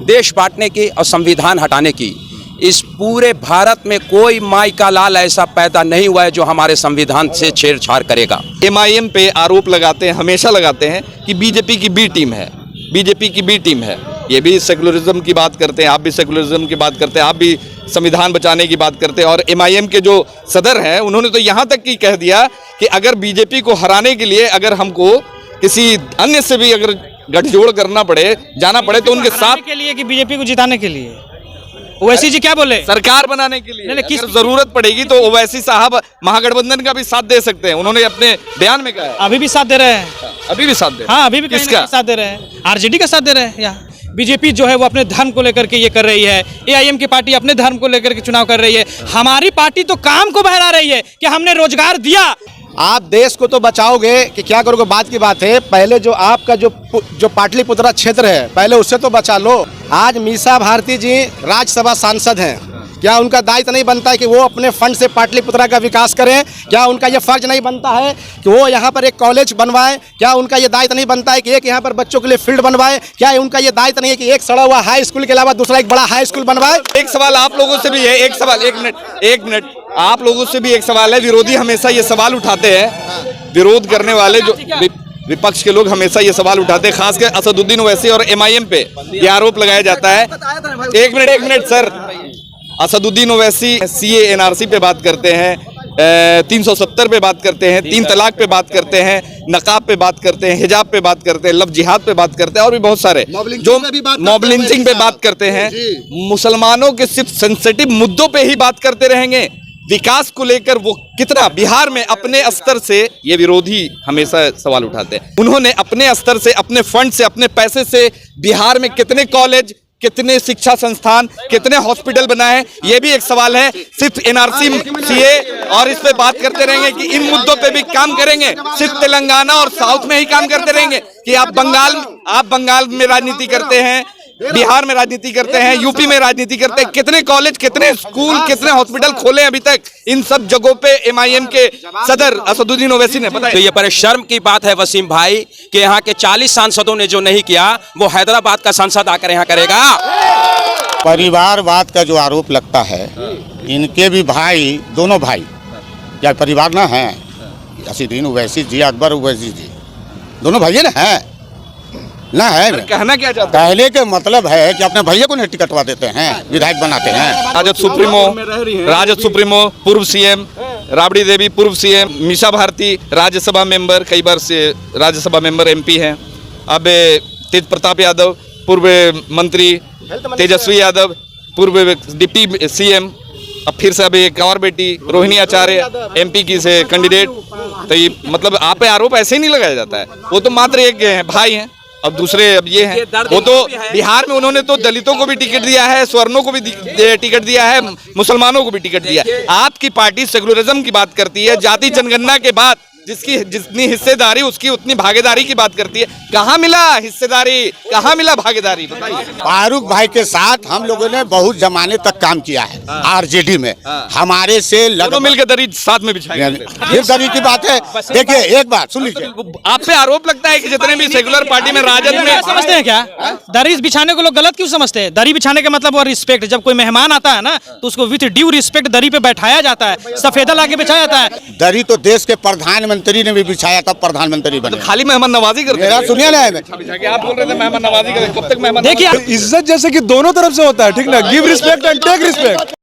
देश बांटने की और संविधान हटाने की। इस पूरे भारत में कोई माई का लाल ऐसा पैदा नहीं हुआ है जो हमारे संविधान से छेड़छाड़ करेगा। एमआईएम पे आरोप लगाते हैं, हमेशा लगाते हैं कि बीजेपी की बी टीम है, बीजेपी की बी टीम है। ये भी सेकुलरिज्म की बात करते हैं, आप भी सेकुलरिज्म की बात करते हैं, आप भी संविधान बचाने की बात करते हैं। और एमआईएम के जो सदर हैं उन्होंने तो यहाँ तक की कह दिया कि अगर बीजेपी को हराने के लिए अगर हमको किसी अन्य से भी अगर गठजोड़ करना पड़े, जाना पड़े, तो उनके साथ के लिए कि बीजेपी को जिताने के लिए। ओवैसी जी क्या बोले? सरकार बनाने के लिए नहीं, किस अगर जरूरत पड़ेगी तो ओवैसी साहब महागठबंधन का भी साथ दे सकते हैं, उन्होंने अपने बयान में कहा है। अभी भी साथ दे रहे हैं, अभी भी साथ दे, हाँ अभी भी किसका साथ दे रहे हैं? आरजेडी का साथ दे रहे हैं। यहाँ बीजेपी जो है वो अपने धर्म को लेकर के ये कर रही है, एआईएम की पार्टी अपने धर्म को लेकर के चुनाव कर रही है। हमारी पार्टी तो काम को बहला रही है कि हमने रोजगार दिया। आप देश को तो बचाओगे कि क्या करोगे, बात की बात है। पहले जो आपका जो पाटलिपुत्रा क्षेत्र है पहले उससे तो बचा लो। आज मीसा भारती जी राज्यसभा सांसद हैं, क्या उनका दायित्व नहीं बनता है कि वो अपने फंड से पाटलिपुत्रा का विकास करें? क्या उनका ये फर्ज नहीं बनता है कि वो यहाँ पर एक कॉलेज बनवाएं? क्या उनका ये दायित्व नहीं बनता है कि एक यहाँ पर बच्चों के लिए फील्ड बनवाएं? क्या उनका ये दायित्व नहीं है कि एक सड़ा हुआ हाई स्कूल के अलावा दूसरा एक बड़ा हाई स्कूल बनवाए? एक सवाल आप लोगों से भी है, एक सवाल, एक मिनट आप लोगों से भी एक सवाल है। विरोधी हमेशा ये सवाल उठाते हैं, विरोध करने वाले जो विपक्ष के लोग हमेशा ये सवाल उठाते हैं, खासकर असदुद्दीन ओवैसी और एमआईएम पे ये आरोप लगाया जाता है। एक minute sir, Asaduddin Owaisi CA NRC पे बात करते हैं, 370 पे बात करते हैं, 3 तलाक पे बात करते हैं, नकाब पे बात करते हैं, हिजाब पे बात करते हैं, लव जिहाद पे बात करते हैं और भी बहुत सारे जो मॉब लिंचिंग पे बात करते हैं। मुसलमानों के सिर्फ सेंसिटिव मुद्दों पे ही बात करते रहेंगे। विकास को लेकर वो कितना बिहार में अपने स्तर से, ये विरोधी हमेशा सवाल उठाते हैं, उन्होंने अपने स्तर से, अपने फंड से, अपने पैसे से बिहार में कितने कॉलेज, कितने शिक्षा संस्थान, कितने हॉस्पिटल बनाए, ये भी एक सवाल है। सिर्फ एनआरसी, सीए और इस पे बात करते रहेंगे कि इन मुद्दों पे भी काम करेंगे, सिर्फ तेलंगाना और साउथ में ही काम करते रहेंगे कि आप बंगाल में राजनीति करते हैं, बिहार में राजनीति करते हैं, यूपी में राजनीति करते हैं। कितने कॉलेज, कितने स्कूल, कितने हॉस्पिटल खोले अभी तक? इन सब जगहों पे एमआईएम के सदर असदुद्दीन ओवैसी ने बताया। तो ये बड़े शर्म की बात है वसीम भाई कि यहाँ के 40 सांसदों ने जो नहीं किया वो हैदराबाद का सांसद आकर यहाँ करेगा। परिवारवाद का जो आरोप लगता है, इनके भी भाई, दोनों भाई क्या परिवार ना है? असदुद्दीन ओवैसी जी, अकबर ओवैसी जी, दोनों भाई ना है। कहना क्या चाहते हैं? पहले के मतलब है कि अपने भैया को नहीं टिकटवा देते हैं, विधायक बनाते हैं। राजद सुप्रीमो पूर्व सीएम राबड़ी देवी, पूर्व सीएम मीसा भारती, राज्यसभा मेंबर, कई बार से राज्यसभा मेंबर एमपी हैं। अब तेज प्रताप यादव, पूर्व मंत्री तेजस्वी यादव, पूर्व डिप्टी सीएम, अब फिर से अभी एक और बेटी रोहिणी आचार्य एमपी की से कैंडिडेट। तो ये मतलब आप पे आरोप ऐसे ही नहीं लगाया जाता है। वो तो मात्र एक भाई हैं, अब दूसरे अब ये हैं। वो तो बिहार में उन्होंने तो दलितों को भी टिकट दिया है, स्वर्णों को भी टिकट दिया है, मुसलमानों को भी टिकट दिया है। आपकी पार्टी सेकुलरिज्म की बात करती है, जाति जनगणना के बाद जिसकी जितनी हिस्सेदारी उसकी उतनी भागीदारी की बात करती है। कहाँ मिला हिस्सेदारी, कहाँ मिला भागीदारी, बताइए। फारूक भाई के साथ हम लोगों ने बहुत जमाने तक काम किया है आरजेडी में। हमारे से मिलकर दरी साथ में बिछाई, फिर दरी की बात है। देखिए एक बात सुन लीजिए, आप पे आरोप लगता है कि जितने भी सेकुलर पार्टी में राजद में समझते हैं क्या दरी बिछाने को लोग गलत क्यों समझते हैं? दरी बिछाने का मतलब वो रिस्पेक्ट, जब कोई मेहमान आता है ना तो उसको विथ ड्यू रिस्पेक्ट दरी पे बैठाया जाता है, सफेदा लाके बिछाया जाता है। दरी तो देश के प्रधानमंत्री ने भी बिछाया, तब प्रधानमंत्री बने। तो खाली मेहमान नवाजी करते हैं। सुनिए ना, आप बोल रहे थे मेहमान नवाजी करें, कब तक मेहमान? देखिए इज्जत जैसे कि दोनों तरफ से होता है, ठीक ना? Give respect and take respect.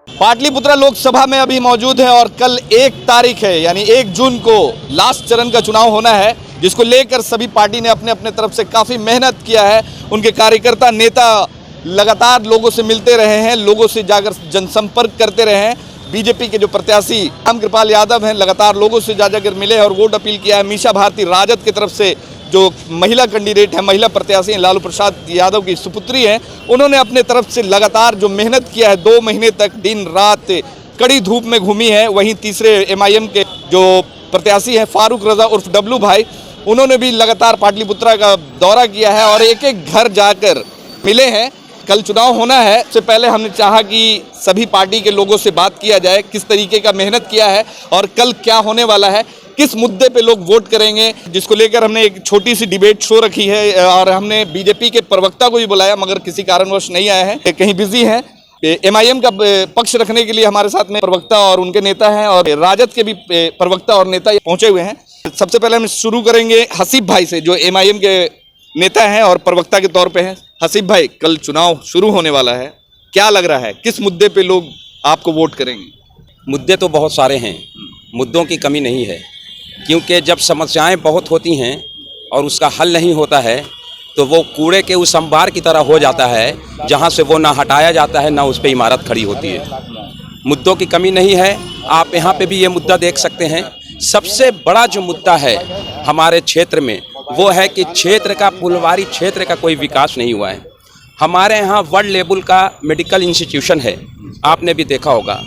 Pataliputra Lok Sabha में अभी मौजूद है और कल 1 तारीख है, यानी 1 जून को लास्ट चरण का चुनाव होना है, जिसको लेकर सभी पार्टी ने अपने अपने तरफ से काफ़ी मेहनत किया है। उनके कार्यकर्ता, नेता लगातार लोगों से मिलते रहे हैं, लोगों से जाकर जनसंपर्क करते रहे हैं। बीजेपी के जो प्रत्याशी रामकृपाल यादव हैं, लगातार लोगों से जाकर मिले और वोट अपील किया है। मीसा भारती राजद की तरफ से जो महिला कैंडिडेट है, महिला प्रत्याशी हैं, लालू प्रसाद यादव की सुपुत्री हैं, उन्होंने अपने तरफ से लगातार जो मेहनत किया है, 2 महीने तक दिन रात कड़ी धूप में घूमी है। वहीं तीसरे एमआईएम के जो प्रत्याशी हैं फारूक रजा उर्फ डब्लू भाई, उन्होंने भी लगातार पाटलिपुत्रा का दौरा किया है और एक एक घर जाकर मिले हैं। कल चुनाव होना है, इससे पहले हमने चाहा कि सभी पार्टी के लोगों से बात किया जाए, किस तरीके का मेहनत किया है और कल क्या होने वाला है, किस मुद्दे पे लोग वोट करेंगे, जिसको लेकर हमने एक छोटी सी डिबेट शो रखी है और हमने बीजेपी के प्रवक्ता को भी बुलाया मगर किसी कारणवश नहीं आया है, कहीं बिजी हैं। एमआईएम का पक्ष रखने के लिए हमारे साथ में प्रवक्ता और उनके नेता हैं और राजद के भी प्रवक्ता और नेता पहुंचे हुए हैं। सबसे पहले हम शुरू करेंगे हसीब भाई से, जो एमआईएम के नेता हैं और प्रवक्ता के तौर पे हैं। हसीब भाई, कल चुनाव शुरू होने वाला है, क्या लग रहा है किस मुद्दे पे लोग आपको वोट करेंगे? मुद्दे तो बहुत सारे हैं, मुद्दों की कमी नहीं है, क्योंकि जब समस्याएं बहुत होती हैं और उसका हल नहीं होता है तो वो कूड़े के उस अंबार की तरह हो जाता है जहां से वो ना हटाया जाता है ना उस पर इमारत खड़ी होती है। मुद्दों की कमी नहीं है, आप यहाँ पे भी ये मुद्दा देख सकते हैं। सबसे बड़ा जो मुद्दा है हमारे क्षेत्र में वो है कि क्षेत्र का, फुलवारी क्षेत्र का कोई विकास नहीं हुआ है। हमारे यहाँ वर्ल्ड लेवल का मेडिकल इंस्टीट्यूशन है, आपने भी देखा होगा।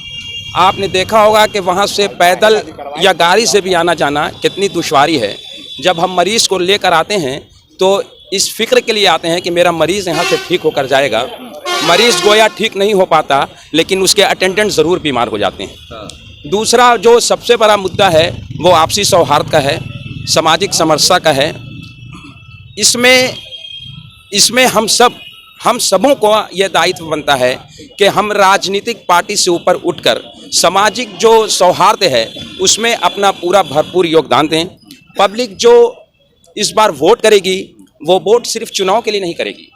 आपने देखा होगा कि वहाँ से पैदल या गाड़ी से भी आना जाना कितनी दुश्वारी है। जब हम मरीज़ को लेकर आते हैं तो इस फिक्र के लिए आते हैं कि मेरा मरीज़ यहाँ से ठीक होकर जाएगा। मरीज़ गोया ठीक नहीं हो पाता, लेकिन उसके अटेंडेंट ज़रूर बीमार हो जाते हैं। दूसरा जो सबसे बड़ा मुद्दा है वो आपसी सौहार्द का है, सामाजिक समरसता का है। इसमें हम सबों को यह दायित्व बनता है कि हम राजनीतिक पार्टी से ऊपर उठकर सामाजिक जो सौहार्द है उसमें अपना पूरा भरपूर योगदान दें। पब्लिक जो इस बार वोट करेगी वो वोट सिर्फ चुनाव के लिए नहीं करेगी,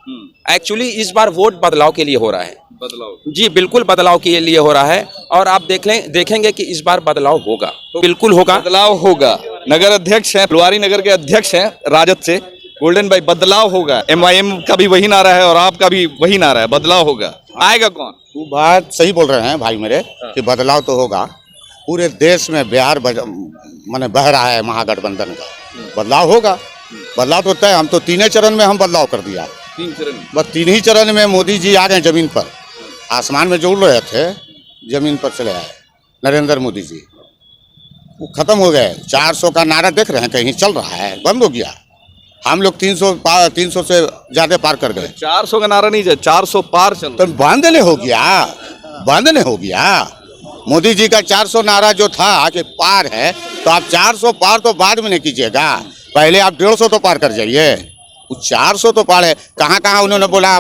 एक्चुअली इस बार वोट बदलाव के लिए हो रहा है। बदलाव, जी बिल्कुल बदलाव के लिए हो रहा है और आप देखेंगे कि इस बार बदलाव होगा, तो बिल्कुल होगा, बदलाव होगा। नगर अध्यक्ष हैं, फुलवारी नगर के अध्यक्ष हैं राजद से, गोल्डन भाई, बदलाव होगा। एमआईएम का भी वही नारा है और आपका भी वही नारा है, बदलाव होगा। आएगा कौन? वो बात सही बोल रहे हैं भाई मेरे कि बदलाव तो होगा। पूरे देश में बिहार माने बह रहा है महागठबंधन का, बदलाव होगा। बदलाव तो तय, हम तो 3 चरण में हम बदलाव कर दिया। 3 चरण, बस 3 ही चरण में मोदी जी आ गए जमीन पर। आसमान में जो उड़ रहे थे जमीन पर चले आए नरेंद्र मोदी जी, वो खत्म हो गए। 400 का नारा देख रहे हैं, कहीं चल रहा है, बंद हो गया। हम लोग 300 से ज्यादा पार कर गए। 400 का नारा नहीं है, 400 पार चल तो बंद नहीं हो गया, बंद नहीं हो गया। मोदी जी का 400 नारा जो था कि पार है, तो आप 400 पार तो बाद में नहीं कीजिएगा, पहले आप 150 तो पार कर जाइए। वो 400 तो पार है। कहाँ कहाँ उन्होंने बोला,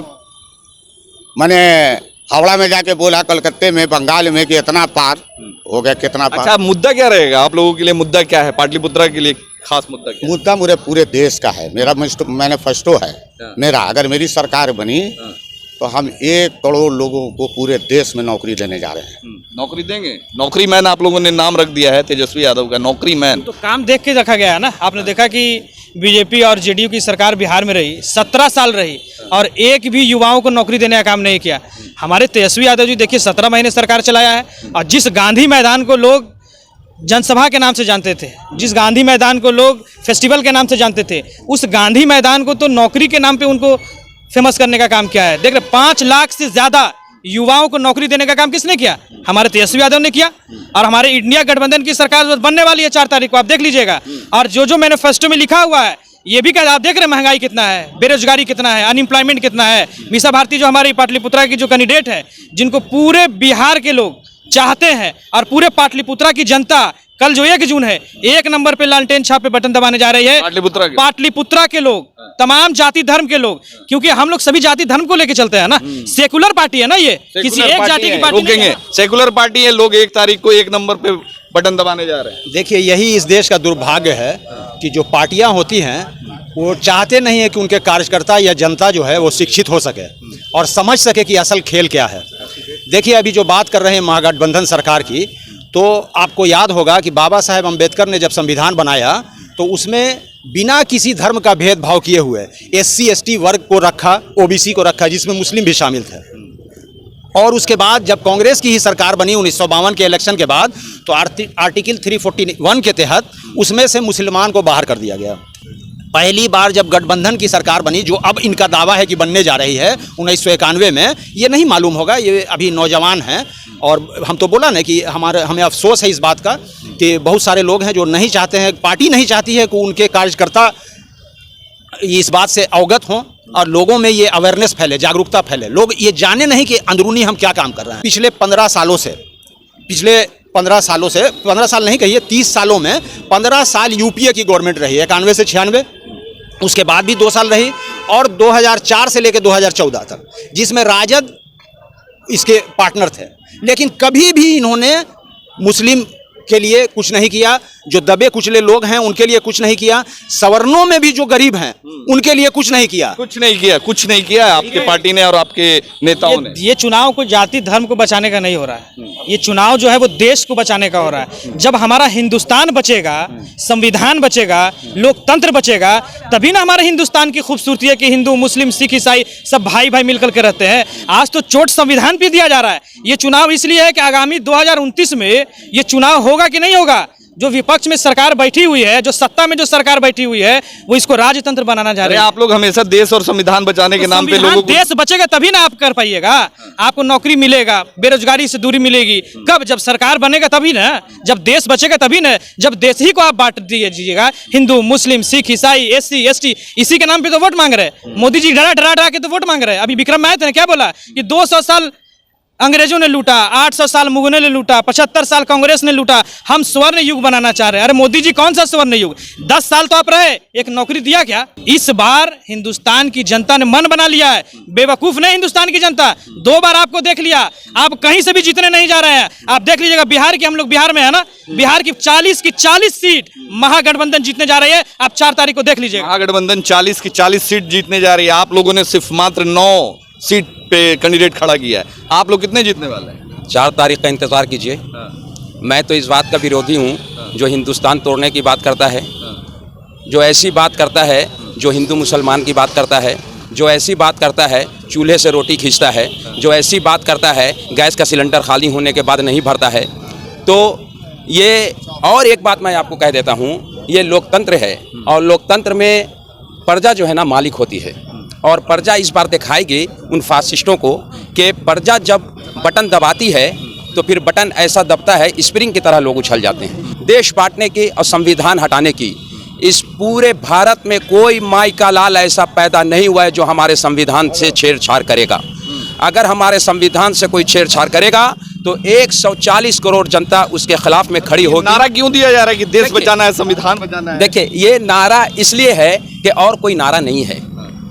मैंने हावड़ा में जाके बोला, कलकत्ते में, बंगाल में, कि इतना पार हो गया, कितना पार। अच्छा, मुद्दा क्या रहेगा आप लोगों के लिए? मुद्दा क्या है पाटलिपुत्रा के लिए? खास मुद्दा क्या? मुद्दा मेरे पूरे देश का है। मेरा मैनिफेस्टो है मेरा, अगर मेरी सरकार बनी तो हम 1 करोड़ लोगों को पूरे देश में नौकरी देने जा रहे हैं। नौकरी देंगे? नौकरी मैन आप लोगों ने नाम रख दिया है तेजस्वी यादव का, नौकरी मैन। तो काम देख के रखा गया है ना। आपने देखा कि बीजेपी और जेडीयू की सरकार बिहार में रही, 17 साल रही और एक भी युवाओं को नौकरी देने का काम नहीं किया। हमारे तेजस्वी यादव जी देखिए 17 महीने सरकार चलाया है और जिस गांधी मैदान को लोग जनसभा के नाम से जानते थे, जिस गांधी मैदान को लोग फेस्टिवल के नाम से जानते थे, उस गांधी मैदान को तो नौकरी के नाम पे उनको फेमस करने का काम किया है। देख रहे 5 लाख से ज़्यादा युवाओं को नौकरी देने का काम किसने किया? हमारे तेजस्वी यादव ने किया। और हमारे इंडिया गठबंधन की सरकार बनने वाली है 4 तारीख को, आप देख लीजिएगा। और जो मैनिफेस्टो में लिखा हुआ है ये भी आप देख रहे हैं, महंगाई कितना है, बेरोजगारी कितना है, अनएम्प्लॉयमेंट कितना है। मीसा भारती जो हमारी पाटलिपुत्रा की जो कैंडिडेट है, जिनको पूरे बिहार के लोग चाहते हैं और पूरे पाटलिपुत्रा की जनता, कल जो 1 जून है, 1 नंबर पे लालटेन छाप पे बटन दबाने जा रही है पाटलिपुत्रा के लोग, तमाम जाति धर्म के लोग, क्योंकि हम लोग सभी जाति धर्म को लेके चलते हैं ना। सेकुलर पार्टी है ना, ये किसी एक जाति की पार्टी नहीं है। सेकुलर पार्टी है, लोग 1 तारीख को 1 नंबर पे बटन दबाने जा रहे हैं। देखिए, यही इस देश का दुर्भाग्य है कि जो पार्टियां होती हैं वो चाहते नहीं है कि उनके कार्यकर्ता या जनता जो है वो शिक्षित हो सके और समझ सके कि असल खेल क्या है। देखिए, अभी जो बात कर रहे हैं महागठबंधन सरकार की, तो आपको याद होगा कि बाबा साहेब अम्बेडकर ने जब संविधान बनाया तो उसमें बिना किसी धर्म का भेदभाव किए हुए SC ST वर्ग को रखा, OBC को रखा, जिसमें मुस्लिम भी शामिल थे। और उसके बाद जब कांग्रेस की ही सरकार बनी 1952 के इलेक्शन के बाद, तो आर्टिकल 341 के तहत उसमें से मुसलमान को बाहर कर दिया गया। पहली बार जब गठबंधन की सरकार बनी, जो अब इनका दावा है कि बनने जा रही है 1991 में, ये नहीं मालूम होगा, ये अभी नौजवान हैं। और हम तो बोला ना कि हमें अफसोस है इस बात का कि बहुत सारे लोग हैं जो नहीं चाहते हैं, पार्टी नहीं चाहती है कि उनके कार्यकर्ता इस बात से अवगत हों और लोगों में ये अवेयरनेस फैले, जागरूकता फैले। लोग ये जाने नहीं कि अंदरूनी हम क्या काम कर रहे हैं। पिछले 15 सालों से, पिछले 15 सालों से, 15 साल नहीं कहिए 30 सालों में 15 साल यूपीए की गवर्नमेंट रही है, 91 से 96, उसके बाद भी 2 साल रही, और 2004 से लेकर 2014 तक, जिसमें राजद इसके पार्टनर थे। लेकिन कभी भी इन्होंने मुस्लिम के लिए कुछ नहीं किया, जो दबे कुचले लोग हैं उनके लिए कुछ नहीं किया, सवर्णों में भी जो गरीब हैं उनके लिए कुछ नहीं किया। कुछ नहीं किया आपके पार्टी ने और आपके नेताओं ने। ये चुनाव को जाति धर्म को बचाने का नहीं हो रहा है, ये चुनाव जो है वो देश को बचाने का हो रहा है। जब हमारा हिंदुस्तान बचेगा, संविधान बचेगा, लोकतंत्र बचेगा, तभी ना हमारे हिंदुस्तान की खूबसूरती है कि हिंदू मुस्लिम सिख ईसाई सब भाई भाई मिलकर के रहते हैं। आज तो चोट संविधान पे दिया जा रहा है। ये चुनाव इसलिए है कि आगामी 2029 में ये चुनाव होगा कि नहीं होगा। जो विपक्ष में सरकार बैठी हुई है, जो सत्ता में जो सरकार बैठी हुई है, वो इसको राजतंत्र बनाना चाह रहे हैं। आप लोग हमेशा देश और संविधान बचाने के नाम पे लोगों को, देश बचेगा तभी ना आप कर पाइएगा, आपको नौकरी मिलेगा, बेरोजगारी से दूरी मिलेगी। कब? जब सरकार बनेगा तभी ना, जब देश बचेगा तभी ना, जब देश ही को आप बांट दीजिएगा हिंदू मुस्लिम सिख ईसाई SC ST, इसी के नाम पे तो वोट मांग रहे हैं। मोदी जी डरा के तो वोट मांग रहे हैं। अभी विक्रम में आए थे ना, क्या बोला कि 200 साल अंग्रेजों ने लूटा, 800 साल मुगलों ने लूटा, 75 साल कांग्रेस ने लूटा, हम स्वर्ण युग बनाना चाह रहे हैं। अरे मोदी जी कौन सा स्वर्ण युग? 10 साल तो आप रहे, एक नौकरी दिया क्या? इस बार हिंदुस्तान की जनता ने मन बना लिया है। बेवकूफ नहीं हिंदुस्तान की जनता, 2 बार आपको देख लिया, आप कहीं से भी जीतने नहीं जा रहे हैं। आप देख लीजिएगा बिहार की, हम लोग बिहार में है ना, बिहार की 40 की 40 सीट महागठबंधन जीतने जा रही है। आप 4 तारीख को देख लीजिएगा, महागठबंधन 40 की 40 सीट जीतने जा रही है। आप लोगों ने सिर्फ मात्र 9 सीट पे कैंडिडेट खड़ा किया है। आप लोग कितने जीतने वाले हैं? 4 तारीख का इंतज़ार कीजिए। मैं तो इस बात का विरोधी हूँ जो हिंदुस्तान तोड़ने की बात करता है, जो ऐसी बात करता है जो हिंदू मुसलमान की बात करता है, जो ऐसी बात करता है चूल्हे से रोटी खींचता है, जो ऐसी बात करता है गैस का सिलेंडर खाली होने के बाद नहीं भरता है। तो ये, और एक बात मैं आपको कह देता हूँ, ये लोकतंत्र है और लोकतंत्र में प्रजा जो है ना मालिक होती है, और प्रजा इस बार दिखाएगी उन फासिस्टों को कि प्रजा जब बटन दबाती है तो फिर बटन ऐसा दबता है स्प्रिंग की तरह लोग उछल जाते हैं। देश बांटने की और संविधान हटाने की इस पूरे भारत में कोई माई का लाल ऐसा पैदा नहीं हुआ है जो हमारे संविधान से छेड़छाड़ करेगा। अगर हमारे संविधान से कोई छेड़छाड़ करेगा तो 140 करोड़ जनता उसके खिलाफ में खड़ी होगी। नारा क्यों दिया जा रहा है कि देश बचाना है, संविधान बचाना है? देखिए, ये नारा इसलिए है कि और कोई नारा नहीं है।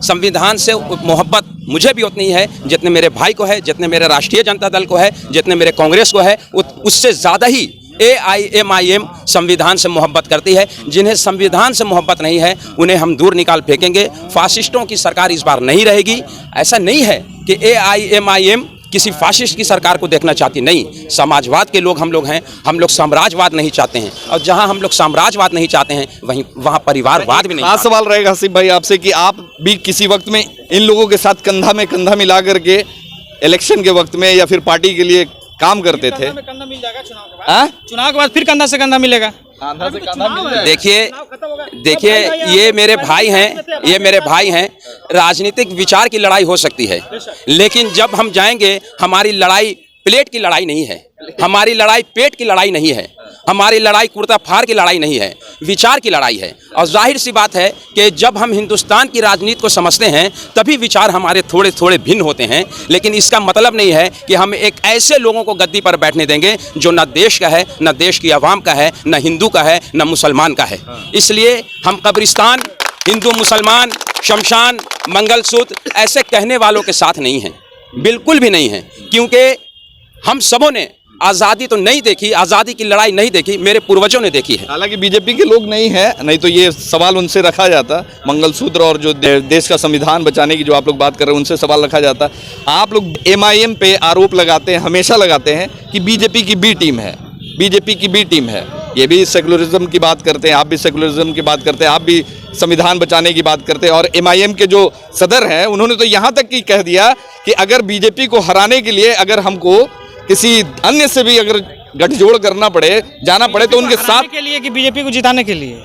संविधान से मोहब्बत मुझे भी उतनी है जितने मेरे भाई को है, जितने मेरे राष्ट्रीय जनता दल को है, जितने मेरे कांग्रेस को है, उससे ज़्यादा ही AIMIM संविधान से मोहब्बत करती है। जिन्हें संविधान से मोहब्बत नहीं है उन्हें हम दूर निकाल फेंकेंगे। फासिस्टों की सरकार इस बार नहीं रहेगी। ऐसा नहीं है कि AIMIM किसी फाशिस्ट की सरकार को देखना चाहती, नहीं। समाजवाद के लोग हम लोग हैं, हम लोग साम्राज्यवाद नहीं चाहते हैं, और जहां हम लोग साम्राज्यवाद नहीं चाहते हैं वहां परिवारवाद भी नहीं। खास सवाल रहेगा हसीब भाई आपसे कि आप भी किसी वक्त में इन लोगों के साथ कंधा में कंधा मिला करके इलेक्शन के वक्त में या फिर पार्टी के लिए काम करते थे। कंधा मिल जाएगा चुनाव के बाद फिर कंधा से कंधा मिलेगा। देखिए ये मेरे भाई हैं, राजनीतिक विचार की लड़ाई हो सकती है, लेकिन जब हम जाएंगे, हमारी लड़ाई प्लेट की लड़ाई नहीं है, हमारी लड़ाई पेट की लड़ाई नहीं है, हमारी लड़ाई कुर्ता फाड़ की लड़ाई नहीं है, विचार की लड़ाई है। और जाहिर सी बात है कि जब हम हिंदुस्तान की राजनीति को समझते हैं तभी विचार हमारे थोड़े थोड़े भिन्न होते हैं। लेकिन इसका मतलब नहीं है कि हम एक ऐसे लोगों को गद्दी पर बैठने देंगे जो न देश का है, न देश की आवाम का है, न हिंदू का है, न मुसलमान का है। इसलिए हम कब्रिस्तान, हिंदू मुसलमान, शमशान, मंगलसूत्र ऐसे कहने वालों के साथ नहीं हैं, बिल्कुल भी नहीं हैं। क्योंकि हम सबों ने आज़ादी तो नहीं देखी, आज़ादी की लड़ाई नहीं देखी, मेरे पूर्वजों ने देखी है। हालांकि बीजेपी के लोग नहीं है, नहीं तो ये सवाल उनसे रखा जाता। मंगलसूत्र और जो देश का संविधान बचाने की जो आप लोग बात कर रहे हैं उनसे सवाल रखा जाता। आप लोग MIM पे आरोप लगाते हैं, हमेशा लगाते हैं कि बीजेपी की बी टीम है, बीजेपी की बी टीम है। ये भी सेकुलरिज्म की बात करते हैं, आप भी सेकुलरिज्म की बात करते हैं, आप भी संविधान बचाने की बात करते हैं। और MIM के जो सदर हैं उन्होंने तो यहाँ तक कि कह दिया कि अगर बीजेपी को हराने के लिए अगर हमको किसी अन्य से भी अगर गठजोड़ करना पड़े, जाना पड़े, तो उनके साथ के लिए कि बीजेपी को जिताने के लिए।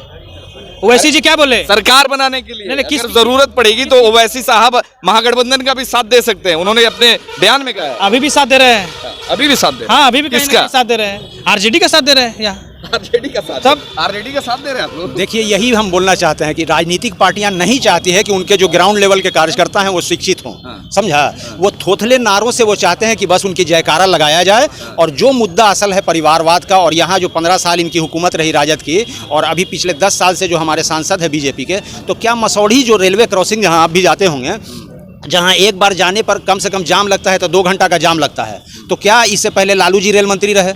ओवैसी जी क्या बोले? सरकार बनाने के लिए किस अगर जरूरत पड़ेगी तो ओवैसी साहब महागठबंधन का भी साथ दे सकते हैं, उन्होंने अपने बयान में कहा है। अभी भी साथ दे रहे हैं, अभी भी साथ दे, हाँ अभी भी किसका साथ दे रहे हैं? RJD का साथ दे रहे हैं। यहाँ आरजेडी का साथ, तब आरजेडी का साथ दे रहे हैं आप लोग। देखिए, यही हम बोलना चाहते हैं कि राजनीतिक पार्टियां नहीं चाहती है कि उनके जो ग्राउंड लेवल के कार्यकर्ता हैं वो शिक्षित हों, समझा। वो थोथले नारों से वो चाहते हैं कि बस उनकी जयकारा लगाया जाए, और जो मुद्दा असल है परिवारवाद का, और यहाँ जो 15 साल इनकी हुकूमत रही राजद की, और अभी पिछले 10 साल से जो हमारे सांसद है बीजेपी के, तो क्या मसौढ़ी जो रेलवे क्रॉसिंग जहाँ आप भी जाते होंगे, जहाँ एक बार जाने पर कम से कम जाम लगता है तो 2 घंटा का जाम लगता है, तो क्या इससे पहले लालू जी रेल मंत्री रहे?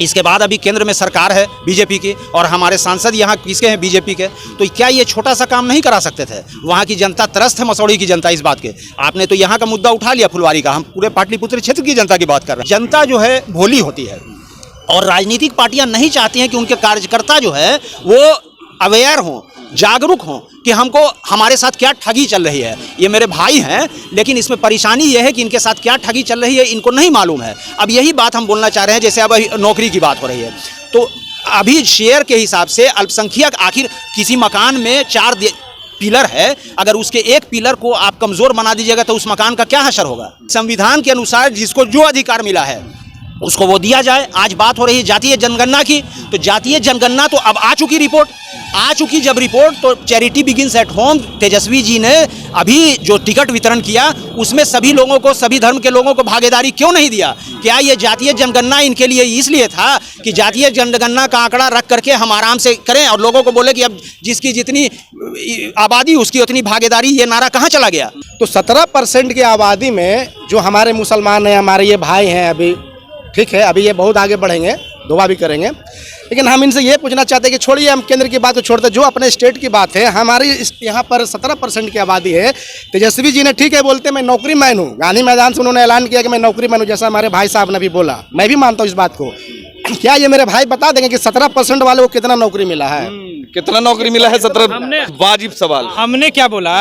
इसके बाद अभी केंद्र में सरकार है बीजेपी की, और हमारे सांसद यहाँ किसके हैं? बीजेपी के। तो क्या ये छोटा सा काम नहीं करा सकते थे? वहाँ की जनता त्रस्त है, मसौढ़ी की जनता इस बात के। आपने तो यहाँ का मुद्दा उठा लिया फुलवारी का, हम पूरे पाटलिपुत्र क्षेत्र की जनता की बात कर रहे हैं। जनता जो है भोली होती है, और राजनीतिक पार्टियां नहीं चाहती हैं कि उनके कार्यकर्ता जो है वो अवेयर हों, जागरूक हों कि हमको हमारे साथ क्या ठगी चल रही है। ये मेरे भाई हैं, लेकिन इसमें परेशानी ये है कि इनके साथ क्या ठगी चल रही है इनको नहीं मालूम है। अब यही बात हम बोलना चाह रहे हैं, जैसे अब नौकरी की बात हो रही है, तो अभी शेयर के हिसाब से अल्पसंख्यक, आखिर किसी मकान में 4 पिलर है, अगर उसके एक पिलर को आप कमज़ोर बना दीजिएगा तो उस मकान का क्या असर होगा? संविधान के अनुसार जिसको जो अधिकार मिला है उसको वो दिया जाए। आज बात हो रही है जातीय जनगणना की, तो जातीय जनगणना तो अब आ चुकी रिपोर्ट, आ चुकी जब रिपोर्ट, तो charity begins at home Tejashwi ji ने अभी जो टिकट वितरण किया उसमें सभी लोगों को, सभी धर्म के लोगों को भागीदारी क्यों नहीं दिया? क्या ये जातीय जनगणना इनके लिए इसलिए था कि जातीय जनगणना का आंकड़ा रख करके हम आराम से करें और लोगों को बोले कि अब जिसकी जितनी आबादी उसकी उतनी भागीदारी? ये नारा कहाँ चला गया? तो 17% की आबादी में जो हमारे मुसलमान हैं, हमारे ये भाई हैं, अभी ठीक है, अभी ये बहुत आगे बढ़ेंगे, दुआ भी करेंगे, लेकिन हम इनसे ये पूछना चाहते हैं कि छोड़िए, हम केंद्र की बात तो छोड़ते, जो अपने स्टेट की बात है, हमारी यहाँ पर 17% की आबादी है। तेजस्वी जी ने ठीक है बोलते मैं नौकरी मैन हूँ, गांधी मैदान से उन्होंने ऐलान किया कि मैं नौकरी मैन हूँ, जैसा हमारे भाई साहब ने भी बोला, मैं भी मानता हूँ इस बात को। क्या ये मेरे भाई बता देंगे कि 17% वाले को कितना नौकरी मिला है? कितना नौकरी मिला है? 17 वाजिब सवाल। हमने क्या बोला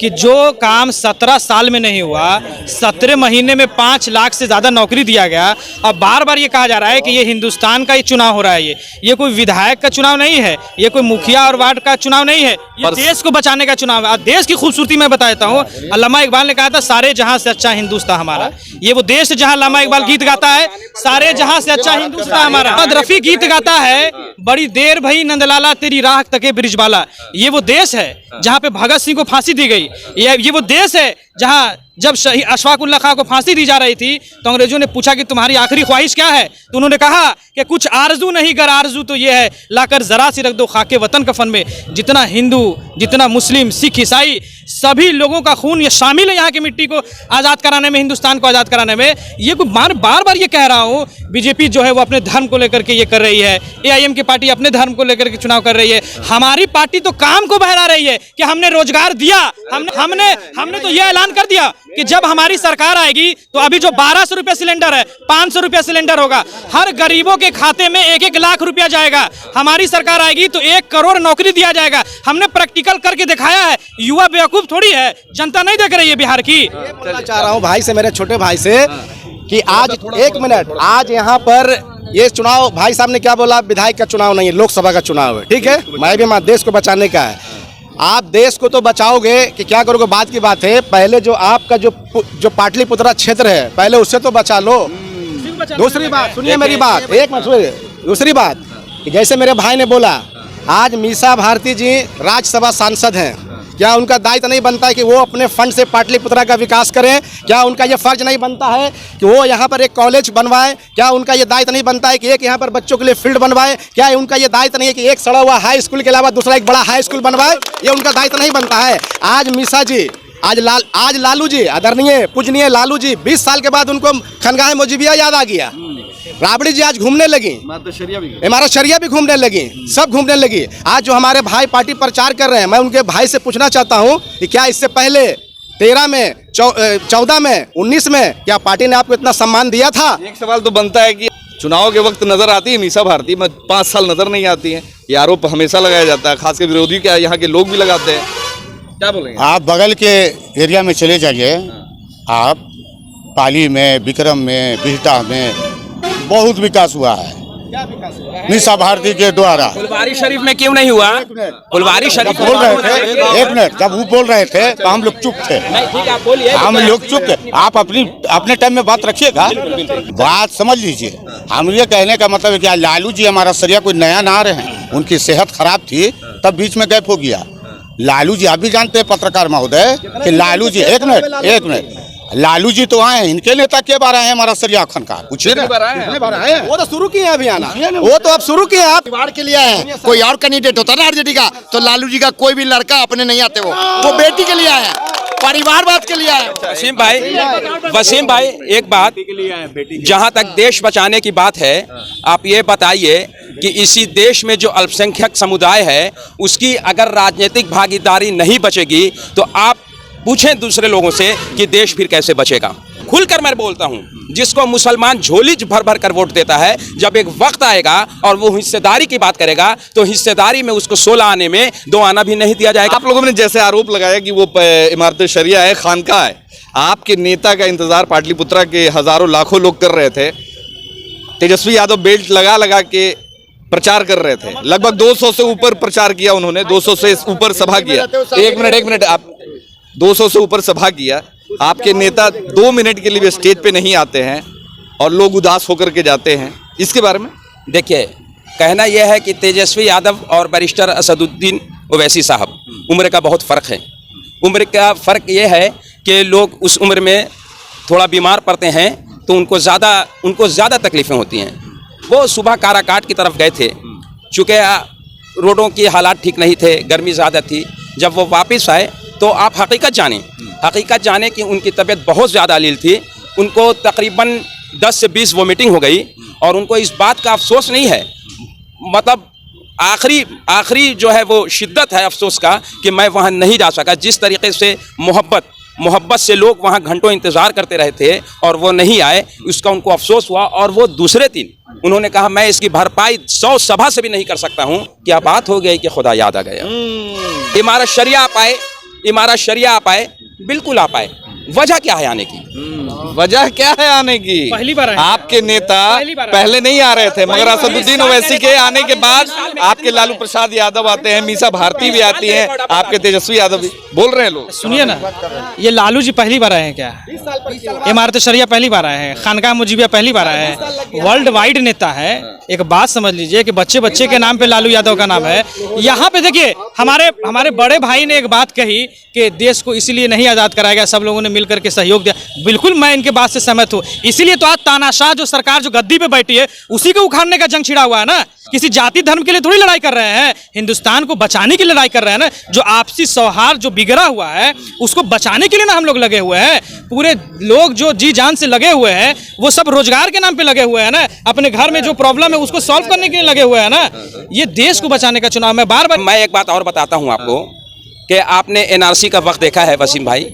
कि जो काम 17 साल में नहीं हुआ, 17 महीने में 5 लाख से ज़्यादा नौकरी दिया गया। अब बार बार ये कहा जा रहा है कि ये हिंदुस्तान का ही चुनाव हो रहा है, ये कोई विधायक का चुनाव नहीं है, ये कोई मुखिया और वार्ड का चुनाव नहीं है, ये देश को बचाने का चुनाव है। देश की खूबसूरती मैं बता देता हूँ, अल्लामा इकबाल ने कहा था सारे जहां से अच्छा हिंदुस्तान हमारा। ये वो देश जहां अल्लामा इकबाल गीत गाता है, सारे जहां से अच्छा हिंदुस्तान हमारा। मोहम्मद रफी गीत गाता है, बड़ी देर भई नंदलाला तेरी राह तके ब्रिजबाला। ये वो देश है जहां पे भगत सिंह को फांसी दी गई। ये वो देश है जहां जब अशफाकुल्लाह खां को फांसी दी जा रही थी तो अंग्रेजों ने पूछा कि तुम्हारी आखिरी ख्वाहिश क्या है, तो उन्होंने कहा कि कुछ आरजू नहीं, गर आरजू तो ये है लाकर जरा सी रख दो खाके वतन कफन में। जितना हिंदू, जितना मुस्लिम, सिख, ईसाई, सभी लोगों का खून ये शामिल है यहाँ की मिट्टी को आज़ाद कराने में, हिंदुस्तान को आज़ाद कराने में। ये कोई बार बार ये कह रहा हूँ, बीजेपी जो है वो अपने धर्म को लेकर के ये कर रही है, AIM की पार्टी अपने धर्म को लेकर के चुनाव कर रही है। हमारी पार्टी तो काम को बहरा रही है कि हमने रोजगार दिया, हमने तो ये ऐलान कर दिया कि जब हमारी सरकार आएगी तो अभी जो 1200 रुपये सिलेंडर है, 500 रुपये सिलेंडर होगा, हर गरीबों के खाते में 1-1 लाख रुपया जाएगा। हमारी सरकार आएगी तो 1 करोड़ नौकरी दिया जाएगा। हमने प्रैक्टिकल करके दिखाया है। युवा बेवकूफ थोड़ी है, जनता नहीं देख रही है बिहार की। बोलना चाह रहा हूँ भाई से, मेरे छोटे भाई से, कि आज 1 मिनट, आज यहाँ पर ये चुनाव, भाई साहब ने क्या बोला, विधायक का चुनाव नहीं है, लोकसभा का चुनाव है, ठीक है, मैं भी देश को बचाने का है। आप देश को तो बचाओगे कि क्या करोगे बात की बात है, पहले जो आपका जो पाटलिपुत्रा क्षेत्र है पहले उससे तो बचा लो। दूसरी बात सुनिए मेरी बात, एक मिनट सुनिए। दूसरी बात कि जैसे मेरे भाई ने बोला, आज मीसा भारती जी राज्यसभा सांसद हैं, क्या उनका दायित्व नहीं बनता है कि वो अपने फंड से पाटलिपुत्रा का विकास करें? क्या उनका ये फर्ज नहीं बनता है कि वो यहाँ पर एक कॉलेज बनवाए? क्या उनका ये दायित्व नहीं बनता है कि एक यहाँ पर बच्चों के लिए फील्ड बनवाए? क्या उनका ये दायित्व नहीं है कि एक सड़ा हुआ हाई स्कूल के अलावा दूसरा एक बड़ा हाई स्कूल बनवाए? ये उनका दायित्व नहीं बनता है? आज मीसा जी, आज लालू जी, आदरणीय पूजनीय लालू जी, 20 साल के बाद उनको खनगाह मौजूबिया याद आ गया। राबड़ी जी आज घूमने लगी, इमारत शरिया भी घूमने लगी, सब घूमने लगी। आज जो हमारे भाई पार्टी प्रचार कर रहे हैं, मैं उनके भाई से पूछना चाहता हूं कि क्या इससे पहले 13 में, 14 में, 19 में क्या पार्टी ने आपको इतना सम्मान दिया था? एक सवाल तो बनता है कि चुनाव के वक्त नजर आती है मीसा भारती, 5 साल नजर नहीं आती है, ये आरोप हमेशा लगाया जाता है, खासकर विरोधी क्या यहाँ के लोग भी लगाते हैं। क्या बोलेंगे? आप बगल के एरिया में चले जाइए, आप पाली में, विक्रम में, बिहटा में बहुत विकास हुआ है। मीसा भारती के द्वारा। फुलवारी शरीफ में क्यों नहीं हुआ? फुलवारी शरीफ बोल रहे थे, एक मिनट, जब वो बोल रहे थे तो हम लोग चुप थे। ठीक है, आप बोलिए। हम लोग चुप थे। आप अपने टाइम में बात रखिएगा, बात समझ लीजिए। हम ये कहने का मतलब है कि लालू जी हमारा सरिया कोई नया ना आ रहे हैं, उनकी सेहत खराब थी तब बीच में गैप हो गया। लालू जी आप भी जानते हैं पत्रकार महोदय कि लालू जी, एक मिनट, लालू जी तो आए हैं, इनके नेता के बार आए हैं हमारा सरिया अखन का, पूछिए ना। वो तो शुरू किए हैं अभी आना, वो तो अब शुरू किए हैं। आप परिवार के लिए आए हैं। कोई और कैंडिडेट होता ना आरजेडी का तो लालू जी का कोई भी लड़का अपने नहीं आते, वो बेटी के लिए आए हैं, परिवारवाद के लिए आए हैं। वसीम भाई एक बात, जहां तक देश बचाने की बात है, आप ये बताइए कि इसी देश में जो अल्पसंख्यक समुदाय है उसकी अगर राजनीतिक भागीदारी नहीं बचेगी तो आप पूछें दूसरे लोगों से कि देश फिर कैसे बचेगा। खुलकर मैं बोलता हूं, जिसको मुसलमान झोली भर भर कर वोट देता है, जब एक वक्त आएगा और वो हिस्सेदारी की बात करेगा तो हिस्सेदारी में उसको 16 आने में 2 आना भी नहीं दिया जाएगा। आप लोगों ने जैसे आरोप लगाया कि वो इमारत शरिया है, खानका है, आपके नेता का इंतजार पाटलिपुत्रा के हजारों लाखों लोग कर रहे थे। तेजस्वी यादव बेल्ट लगा लगा के प्रचार कर रहे थे, लगभग 200 से ऊपर प्रचार किया उन्होंने, 200 से ऊपर सभा किया। एक मिनट, आप 200 से ऊपर सभा किया। आपके नेता 2 मिनट के लिए भी स्टेज पे नहीं आते हैं और लोग उदास होकर के जाते हैं, इसके बारे में देखिए, कहना यह है कि तेजस्वी यादव और बैरिस्टर असदुद्दीन ओवैसी साहब, उम्र का बहुत फ़र्क है। उम्र का फ़र्क यह है कि लोग उस उम्र में थोड़ा बीमार पड़ते हैं तो उनको ज़्यादा तकलीफ़ें होती हैं। वो सुबह काराकाट की तरफ गए थे, चूँकि रोडों की हालात ठीक नहीं थे, गर्मी ज़्यादा थी। जब वो वापस आए तो आप हकीकत जाने कि उनकी तबीयत बहुत ज़्यादा अलील थी। उनको तकरीबन 10 से 20 वोमिटिंग हो गई और उनको इस बात का अफसोस नहीं है, मतलब आखिरी जो है वो शिद्दत है अफसोस का कि मैं वहाँ नहीं जा सका। जिस तरीके से मोहब्बत से लोग वहाँ घंटों इंतज़ार करते रहे थे और वो नहीं आए, उसका उनको अफसोस हुआ। और वो दूसरे दिन उन्होंने कहा मैं इसकी भरपाई 100 सभा से भी नहीं कर सकता हूँ। क्या बात हो गई कि खुदा याद आ गया। इमारत शरिया आप आए, बिल्कुल आप आए। वजह क्या है आने की? वजह क्या है आने की? पहली बार आए। आपके नेता पहले नहीं आ रहे थे, मगर असदुद्दीन ओवैसी के आने के बाद आपके लालू प्रसाद यादव आते हैं, मीसा भारती भी आती हैं, आपके तेजस्वी यादव भी। बोल रहे हैं लोग, सुनिए ना, ये लालू जी पहली बार आए हैं क्या? इमारत शरिया पहली बार आए हैं, खानका मुजीबिया पहली बार आए हैं, वर्ल्ड वाइड नेता है। एक बात समझ लीजिए कि बच्चे के नाम पे लालू यादव का नाम है। यहाँ पे देखिए, हमारे बड़े भाई ने एक बात कही कि देश को इसीलिए नहीं आज़ाद कराया गया, सब लोगों ने मिलकर के सहयोग दिया। बिल्कुल मैं इनके बात से सहमत हूँ। इसीलिए तो आज तानाशाह जो सरकार जो गद्दी पे बैठी है उसी को उखाड़ने का जंग छिड़ा हुआ है ना। किसी जाति धर्म के लिए थोड़ी लड़ाई कर रहे हैं, हिंदुस्तान को बचाने की लड़ाई कर रहे हैं ना। जो आपसी सौहार्द जो बिगड़ा हुआ है उसको बचाने के लिए ना हम लोग लगे हुए हैं। पूरे लोग जो जी जान से लगे हुए हैं वो सब रोजगार के नाम पे लगे हुए हैं ना, अपने घर में जो प्रॉब्लम है उसको सॉल्व करने के लिए लगे हुए हैं ना। ये देश को बचाने का चुनाव में बार बार। मैं एक बात और बताता हूँ आपको कि आपने एनआरसी का वक्त देखा है वसीम भाई।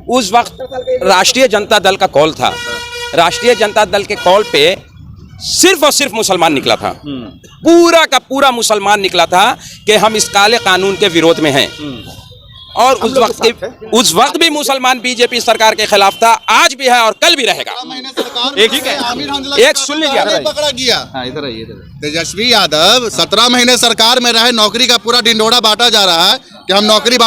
उस वक्त राष्ट्रीय जनता दल का कॉल था, राष्ट्रीय जनता दल के कॉल पे सिर्फ और सिर्फ मुसलमान निकला था, पूरा का पूरा मुसलमान निकला था कि हम इस काले कानून के विरोध में हैं। और उस वक्त भी मुसलमान बीजेपी सरकार के खिलाफ था, आज भी है और कल भी रहेगा। एक सुन लीजिए, पकड़ा गया। तेजस्वी यादव 17 महीने सरकार में रहे, नौकरी का पूरा ढिंढोरा बांटा जा रहा है कि हम नौकरी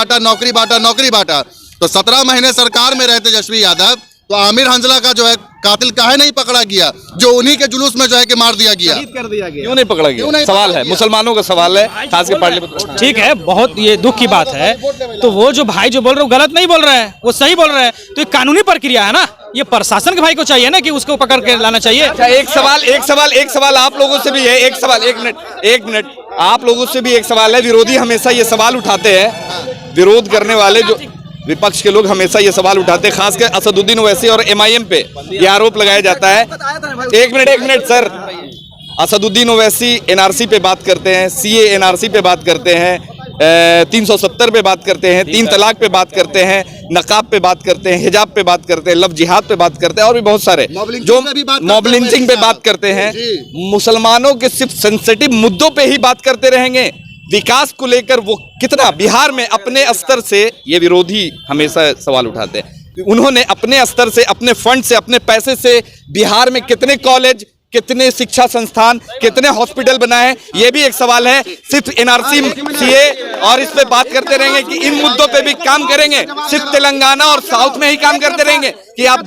बांटा। तो 17 महीने सरकार में रहे तेजस्वी यादव, तो आमिर हंजला का जो है कातिल काहे नहीं पकड़ा गया, जो उन्हीं के जुलूस में जो है कि मार दिया गया, क्यों नहीं पकड़ा गया? सवाल है, मुसलमानों का सवाल है, खास के पाटलिपुत्र। ठीक है, बहुत ये दुख की बात है। तो वो जो भाई जो बोल रहे हो गलत नहीं बोल रहे हैं, वो सही बोल रहे हैं। तो एक कानूनी प्रक्रिया है ना, ये प्रशासन के भाई को चाहिए ना कि उसको पकड़ के लाना चाहिए। एक सवाल आप लोगों से भी है, एक मिनट आप लोगों से भी एक सवाल है। विरोधी हमेशा ये सवाल उठाते हैं, विरोध करने वाले जो विपक्ष के लोग हमेशा ये सवाल उठाते हैं, खासकर असदुद्दीन ओवैसी और MIM पे ये आरोप लगाया जाता है। एक minute sir, Asaduddin Owaisi NRC पे बात करते हैं, CA NRC पे बात करते हैं, 370 पे बात करते हैं, 3 तलाक पे बात करते हैं, नकाब पे बात करते हैं, हिजाब पे बात करते हैं, लव जिहाद पे बात करते हैं और भी बहुत सारे जो मॉब लिंचिंग पे बात करते हैं। मुसलमानों के सिर्फ सेंसिटिव मुद्दों पे ही बात करते रहेंगे। विकास को लेकर वो कितना बिहार में अपने स्तर से, ये विरोधी हमेशा सवाल उठाते हैं, उन्होंने अपने स्तर से, अपने फंड से, अपने पैसे से बिहार में कितने कॉलेज, कितने शिक्षा संस्थान, कितने हॉस्पिटल बनाए हैं, ये भी एक सवाल है। सिर्फ एनआरसी, सीए और इस पे बात करते रहेंगे कि इन मुद्दों पे भी काम करेंगे, सिर्फ तेलंगाना और साउथ में ही काम करते रहेंगे कि आप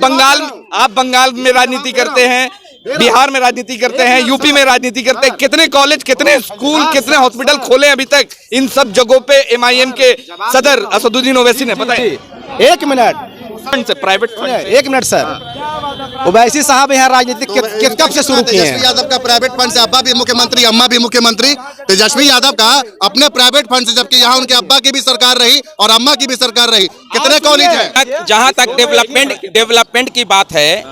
बंगाल में राजनीति करते हैं, बिहार में राजनीति करते हैं, यूपी में राजनीति करते हैं। कितने कॉलेज, कितने स्कूल, कितने हॉस्पिटल खोले अभी तक? इन सब जगहों पे एमआईएम के सदर असदुद्दीन ओवैसी ने बताया। 1 मिनट से प्राइवेट 1 मिनट सर, ओवैसी साहब यहाँ राजनीति कब से शुरू किए हैं? तेजस्वी यादव का प्राइवेट फंड से अब्बा भी मुख्यमंत्री, अम्मा भी मुख्यमंत्री। तेजस्वी यादव का अपने प्राइवेट फंड से, जबकि यहाँ उनके अब्बा की भी सरकार रही और अम्मा की भी सरकार रही। कितने कॉलेज है? जहां तक डेवलपमेंट की बात है,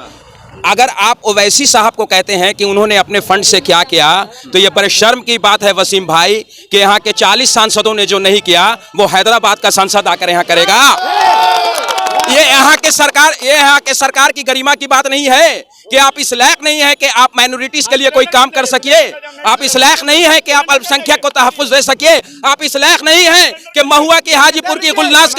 अगर आप ओवैसी साहब को कहते हैं कि उन्होंने अपने फंड से क्या किया, तो ये बड़े शर्म की बात है वसीम भाई कि यहाँ के 40 सांसदों ने जो नहीं किया वो हैदराबाद का सांसद आकर यहाँ करेगा। ये यहाँ के सरकार की गरिमा की बात नहीं है कि आप इस लायक नहीं है कि आप माइनॉरिटीज के लिए कोई काम कर सकिए, आप इस लायक नहीं है कि आप अल्पसंख्यक को तहफ्फुज दे सकिए, आप इस लायक नहीं है कि महुआ की हाजीपुर की गुलनाज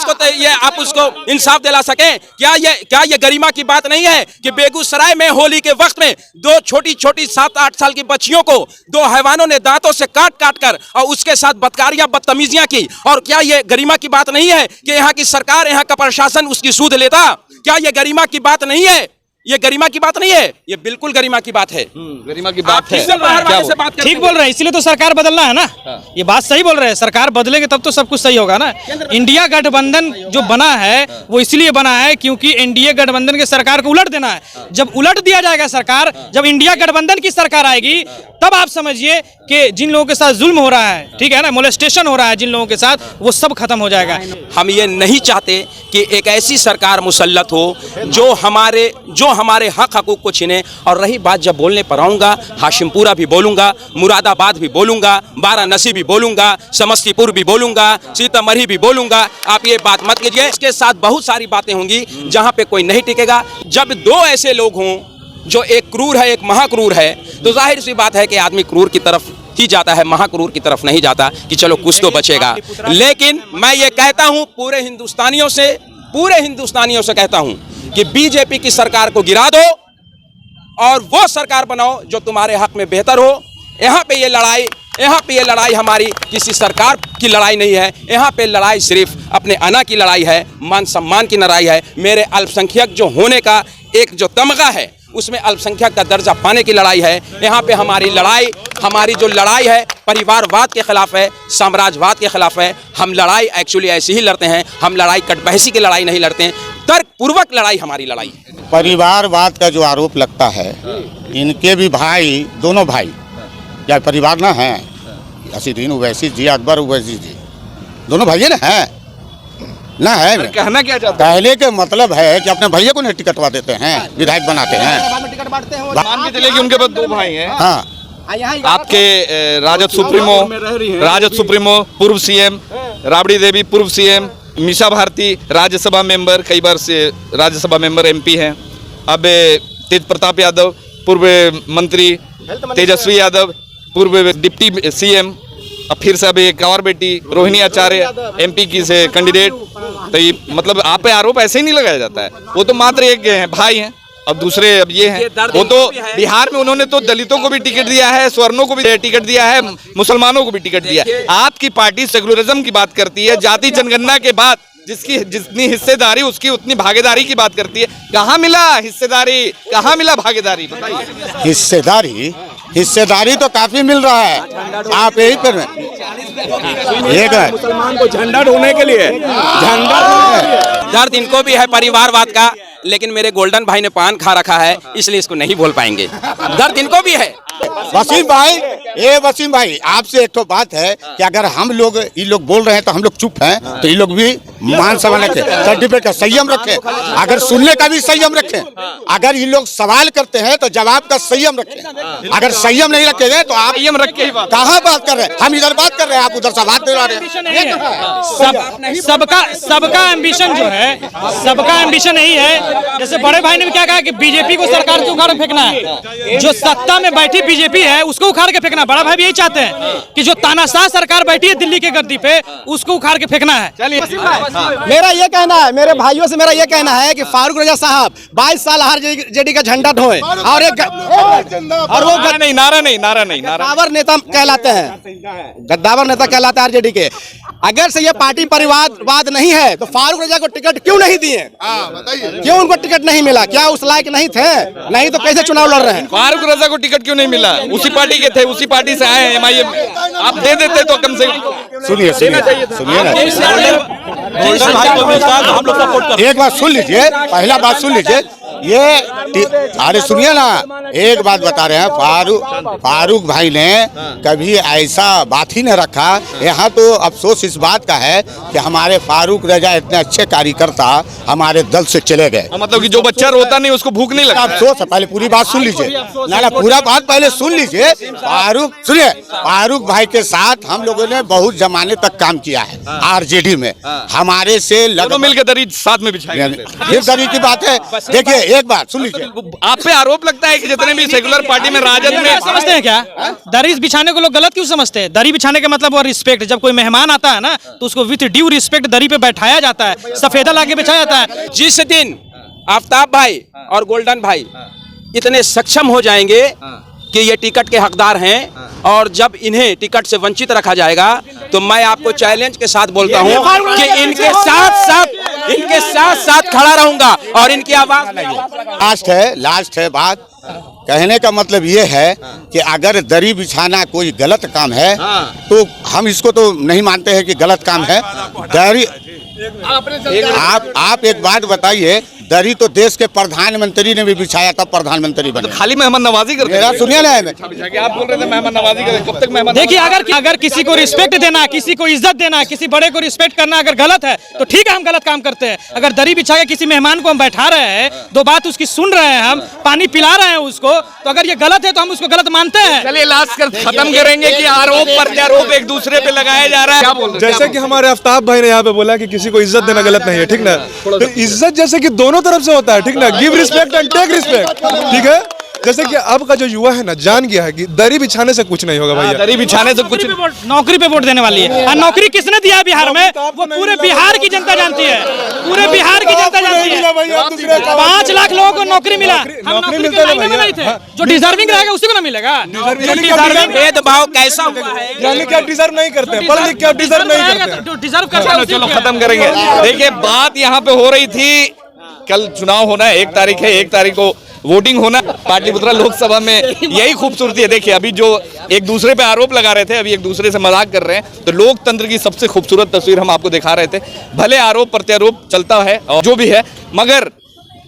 को ये आप उसको इंसाफ दिला सके। क्या ये गरिमा की बात नहीं है कि बेगूसराय में होली के वक्त में 2 छोटी 7-8 साल की बच्चियों को 2 हैवानों ने दांतों से काट कर और उसके साथ बदकारियां, बदतमीजियां की? और क्या ये गरिमा की बात नहीं है कि यहाँ की सरकार, यहाँ का प्रशासन उसकी सूद लेता? क्या ये गरिमा की बात नहीं है? ये गरिमा की बात नहीं है, ये बिल्कुल गरिमा की बात है। गरिमा की बात है। ठीक बोल रहे हैं, इसलिए तो सरकार बदलना है ना। ये बात सही बोल रहे हैं, सरकार बदलेंगे तब तो सब कुछ सही होगा ना। इंडिया गठबंधन जो बना है वो इसलिए बना है क्योंकि एनडीए गठबंधन की सरकार को उलट देना है। जब उलट दिया जाएगा सरकार, जब इंडिया गठबंधन की सरकार आएगी, तब आप समझिए कि जिन लोगों के साथ जुल्म हो रहा है, ठीक है ना, मोलेस्टेशन हो रहा है जिन लोगों के साथ, वो सब खत्म हो जाएगा। हम ये नहीं चाहते कि एक ऐसी सरकार मुसल्लत हो जो हमारे हक हकूक को छीने। और रही बात, जब बोलने पर आऊँगा, हाशिमपुरा भी बोलूँगा, मुरादाबाद भी बोलूँगा, वाराणसी भी बोलूँगा, समस्तीपुर भी बोलूँगा, सीतामढ़ी भी बोलूँगा। आप ये बात मत कीजिए, इसके साथ बहुत सारी बातें होंगी जहाँ पे कोई नहीं टिकेगा। जब 2 ऐसे लोग हों, जो एक क्रूर है, एक महाक्रूर है, तो जाहिर सी बात है कि आदमी क्रूर की तरफ ही जाता है, महाक्रूर की तरफ नहीं जाता कि चलो कुछ तो बचेगा। लेकिन मैं ये कहता हूँ पूरे हिंदुस्तानियों से कहता हूँ कि बीजेपी की सरकार को गिरा दो और वो सरकार बनाओ जो तुम्हारे हक में बेहतर हो। यहाँ पे ये लड़ाई हमारी किसी सरकार की लड़ाई नहीं है। यहाँ पे लड़ाई सिर्फ अपने अना की लड़ाई है, मान सम्मान की लड़ाई है। मेरे अल्पसंख्यक जो होने का एक जो तमगा है, उसमें अल्पसंख्यक का दर्जा पाने की लड़ाई है। यहाँ पे हमारी जो लड़ाई है परिवारवाद के खिलाफ है, साम्राज्यवाद के खिलाफ है। हम लड़ाई एक्चुअली ऐसी ही लड़ते हैं, हम लड़ाई कटबहसी की लड़ाई नहीं लड़ते हैं, तर्कपूर्वक लड़ाई हमारी लड़ाई है। परिवारवाद का जो आरोप लगता है, इनके भी भाई, दोनों भाई क्या परिवार ना है? असदुद्दीन ओवैसी जी, अकबर ओवैसी जी, दोनों भाई ना है। कहना क्या चाहते हैं? कहने के मतलब है कि अपने भैया को नहीं टिकटवा देते हैं, विधायक बनाते हैं। मान के चलिए कि उनके पास 2 भाई हैं। हाँ, आपके राजद सुप्रीमो पूर्व सीएम राबड़ी देवी, पूर्व सीएम मीसा भारती, राज्यसभा मेंबर, कई बार से राज्यसभा मेंबर एमपी हैं। अब तेज प्रताप यादव, पूर्व मंत्री, तेजस्वी यादव, पूर्व डिप्टी सीएम, अब फिर से अब एक और बेटी रोहिणी आचार्य एमपी की से कैंडिडेट। तो ये मतलब आप पे आरोप ऐसे ही नहीं लगाया जाता है। वो तो मात्र एक हैं, भाई हैं, अब दूसरे अब ये हैं। वो तो बिहार में उन्होंने तो दलितों को भी टिकट दिया है, स्वर्णों को भी टिकट दिया है, मुसलमानों को भी टिकट दिया है। आपकी पार्टी सेकुलरिज्म की बात करती है, जाति जनगणना के बाद जिसकी जितनी हिस्सेदारी उसकी उतनी भागीदारी की बात करती है। कहाँ मिला हिस्सेदारी, कहाँ मिला भागीदारी? बताइए। हिस्सेदारी तो काफी मिल रहा है। आप यही पर एक मुसलमान को झंडा ढोने के लिए दर्द इनको भी है परिवारवाद का, लेकिन मेरे गोल्डन भाई ने पान खा रखा है, इसलिए इसको नहीं बोल पाएंगे। दर्द इनको भी है। वसीम भाई, आपसे एक तो बात है कि अगर ये लोग बोल रहे हैं तो हम लोग चुप हैं, तो ये लोग भी मान सम्मान रखें, सर्टिफिकेट का संयम रखें, अगर सुनने का भी संयम रखें। अगर ये लोग सवाल करते हैं तो जवाब का संयम रखें। अगर संयम नहीं रखेंगे तो आप संयम रख के कहाँ बात कर रहे हैं? हम इधर बात कर रहे हैं, आप उधर से बात दिला रहे हैं। सबका एम्बिशन जो है, सबका एम्बिशन यही है। जैसे बड़े भाई ने भी क्या कहा कि बीजेपी को सरकार से उखाड़ फेंकना है। जो सत्ता में बैठी बीजेपी है उसको उखाड़ के फेंकना। बड़ा भाई भी यही चाहते हैं कि जो तानाशाह सरकार बैठी है दिल्ली के गद्दी पे उसको उखाड़ के फेंकना है। चलिए मेरा ये कहना है, मेरे भाइयों से मेरा ये कहना है कि फारूक रजा साहब 22 साल आरजेडी का झंडा ढोए और वो गद्दावर नेता कहलाते हैं, गद्दावर नेता कहलाते हैं आरजेडी के। अगर से ये पार्टी परिवारवाद नहीं है तो फारूक रजा को टिकट क्यों नहीं दिए? क्यों उनको टिकट नहीं मिला? क्या उस लायक नहीं थे? नहीं तो कैसे चुनाव लड़ रहे हैं? फारूक रजा को टिकट क्यों नहीं मिला? उसी पार्टी के थे, उसी पार्टी से आए हैं एमआईएम। आप दे देते तो कम से कम। सुनिए एक बात सुन लीजिए, पहला बात सुन लीजिए। ये अरे सुनिए ना, एक बात बता रहे हैं, फारूक भाई ने कभी ऐसा बात ही नहीं रखा। यहाँ तो अफसोस इस बात का है कि हमारे फारूक रजा इतने अच्छे कार्यकर्ता हमारे दल से चले गए। मतलब कि जो बच्चा रोता नहीं उसको भूख नहीं लगता। अफसोस है, पहले पूरी बात सुन लीजिए ना, पूरा बात पहले सुन लीजिए। सुनिए, फारूक भाई के साथ हम लोगों ने बहुत जमाने तक काम किया है आरजेडी में। हमारे से मिलकर दरी साथ में बिछाई, फिर दरी की बात है। देखिए एक बात सुन लीजिए, आप पे आरोप लगता है कि जितने भी सेकुलर पार्टी में राजद में समझते हैं क्या दरी बिछाने को लोग गलत क्यों समझते हैं? दरी बिछाने का मतलब वो रिस्पेक्ट। जब कोई मेहमान आता है ना तो उसको विथ ड्यू रिस्पेक्ट दरी पे बैठाया जाता है, सफेदा लाके बिछाया जाता है। जिस दिन आफ्ताब भाई और गोल्डन भाई इतने सक्षम हो जाएंगे कि ये टिकट के हकदार हैं और जब इन्हें टिकट से वंचित रखा जाएगा तो मैं आपको चैलेंज के साथ बोलता हूं कि इनके साथ साथ खड़ा रहूंगा और इनकी आवाज लास्ट है बात। कहने का मतलब ये है कि अगर दरी बिछाना कोई गलत काम है तो हम इसको तो नहीं मानते हैं कि गलत काम है। दरी आप एक बात बताइए, दरी तो देश के प्रधानमंत्री ने भी बिछाया था, प्रधानमंत्री बने। तो खाली मेहमान नवाजी करते हैं। सुनिए ना, आप बोल रहे थे मेहमान नवाजी करें, कब तक मेहमान? देखिए अगर किसी को रिस्पेक्ट देना, किसी को इज्जत देना, किसी बड़े को रिस्पेक्ट करना अगर गलत है तो ठीक है, हम गलत काम करते हैं। अगर दरी बिछा के किसी मेहमान को हम बैठा रहे हैं, दो बात उसकी सुन रहे हैं, हम पानी पिला रहे हैं उसको, तो अगर ये गलत है तो हम उसको गलत मानते हैं। चलिए लास्ट कर खत्म करेंगे कि आरोप प्रत्यारोप एक दूसरे पे लगाया जा रहा है। क्या बोल रहे हैं? जैसे कि हमारे आफ्ताब भाई ने यहाँ पे बोला कि किसी को इज्जत देना गलत नहीं है, ठीक ना? तो इज्जत जैसे कि दोनों तरफ से होता है, ठीक ना? Give respect and take respect, ठीक है? जैसे कि अब का जो युवा है ना, जान गया है कि दरी बिछाने से कुछ नहीं होगा भैया। दरी बिछाने से कुछ नौकरी पे वोट देने वाली है। और नौकरी किसने दिया है बिहार में? वो पूरे बिहार की जनता जानती है, पूरे बिहार की जनता जानती है। 5 लाख लोगों को नौकरी मिला। हम नौकरी मिलते नहीं थे, जो डिजर्विंग रहेगा उसी को ना मिलेगा। भेदभाव कैसा हुआ है? यानी कि आप डिजर्व नहीं करते, पढ़ लिख के आप डिजर्व नहीं करते। डिजर्व करता चलो खत्म करेंगे। देखिए बात यहाँ पे हो रही थी, कल चुनाव होना है, 1 तारीख है, 1 तारीख को वोटिंग होना पाटलिपुत्रा लोकसभा में। यही खूबसूरती है। देखिए अभी जो एक दूसरे पे आरोप लगा रहे थे, अभी एक दूसरे से मजाक कर रहे हैं, तो लोकतंत्र की सबसे खूबसूरत तस्वीर हम आपको दिखा रहे थे। भले आरोप प्रत्यारोप चलता है और जो भी है, मगर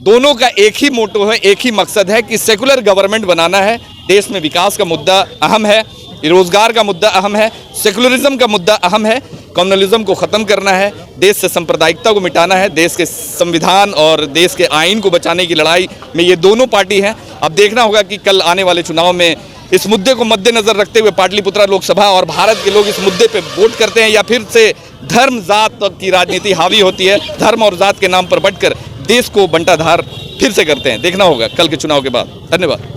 दोनों का एक ही मोटो है, एक ही मकसद है कि सेकुलर गवर्नमेंट बनाना है। देश में विकास का मुद्दा अहम है, रोजगार का मुद्दा अहम है, सेकुलरिज्म का मुद्दा अहम है, कम्युनलिज्म को ख़त्म करना है, देश से सांप्रदायिकता को मिटाना है, देश के संविधान और देश के आइन को बचाने की लड़ाई में ये दोनों पार्टी हैं। अब देखना होगा कि कल आने वाले चुनाव में इस मुद्दे को मद्देनजर रखते हुए पाटलिपुत्रा लोकसभा और भारत के लोग इस मुद्दे पे वोट करते हैं या फिर से धर्म जात की राजनीति हावी होती है, धर्म और जात के नाम पर बंटकर देश को बंटाधार फिर से करते हैं। देखना होगा कल के चुनाव के बाद। धन्यवाद।